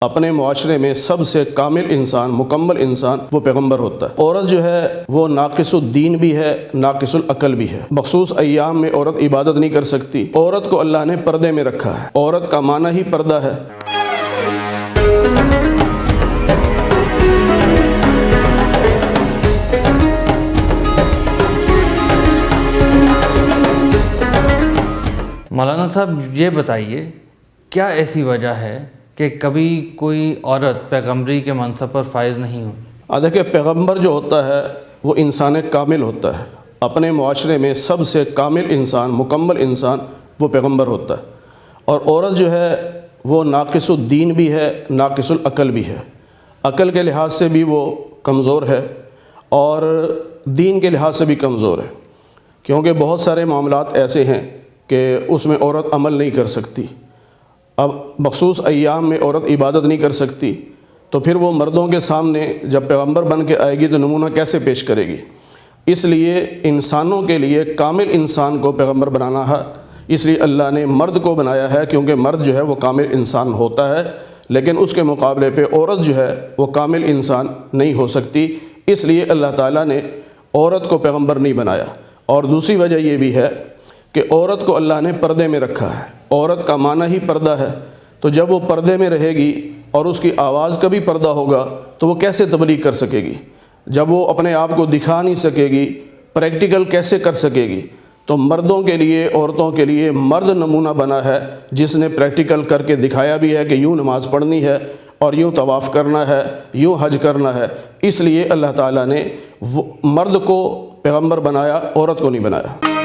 اپنے معاشرے میں سب سے کامل انسان، مکمل انسان وہ پیغمبر ہوتا ہے۔ عورت جو ہے وہ ناقص الدین بھی ہے، ناقص العقل بھی ہے۔ مخصوص ایام میں عورت عبادت نہیں کر سکتی۔ عورت کو اللہ نے پردے میں رکھا ہے۔ عورت کا معنی ہی پردہ ہے۔ مولانا صاحب یہ بتائیے، کیا ایسی وجہ ہے کہ کبھی کوئی عورت پیغمبری کے منصب پر فائز نہیں ہوئی؟ دیکھیں، پیغمبر جو ہوتا ہے وہ انسان کامل ہوتا ہے۔ اپنے معاشرے میں سب سے کامل انسان، مکمل انسان وہ پیغمبر ہوتا ہے۔ اور عورت جو ہے وہ ناقص الدین بھی ہے، ناقص العقل بھی ہے۔ عقل کے لحاظ سے بھی وہ کمزور ہے اور دین کے لحاظ سے بھی کمزور ہے، کیونکہ بہت سارے معاملات ایسے ہیں کہ اس میں عورت عمل نہیں کر سکتی۔ اب مخصوص ایام میں عورت عبادت نہیں کر سکتی، تو پھر وہ مردوں کے سامنے جب پیغمبر بن کے آئے گی تو نمونہ کیسے پیش کرے گی؟ اس لیے انسانوں کے لیے کامل انسان کو پیغمبر بنانا ہے۔ اس لیے اللہ نے مرد کو بنایا ہے، کیونکہ مرد جو ہے وہ کامل انسان ہوتا ہے، لیکن اس کے مقابلے پہ عورت جو ہے وہ کامل انسان نہیں ہو سکتی۔ اس لیے اللہ تعالیٰ نے عورت کو پیغمبر نہیں بنایا۔ اور دوسری وجہ یہ بھی ہے کہ عورت کو اللہ نے پردے میں رکھا ہے۔ عورت کا معنی ہی پردہ ہے، تو جب وہ پردے میں رہے گی اور اس کی آواز کا بھی پردہ ہوگا تو وہ کیسے تبلیغ کر سکے گی؟ جب وہ اپنے آپ کو دکھا نہیں سکے گی، پریکٹیکل کیسے کر سکے گی؟ تو مردوں کے لیے، عورتوں کے لیے مرد نمونہ بنا ہے، جس نے پریکٹیکل کر کے دکھایا بھی ہے کہ یوں نماز پڑھنی ہے اور یوں طواف کرنا ہے، یوں حج کرنا ہے۔ اس لیے اللہ تعالیٰ نے مرد کو پیغمبر بنایا، عورت کو نہیں بنایا۔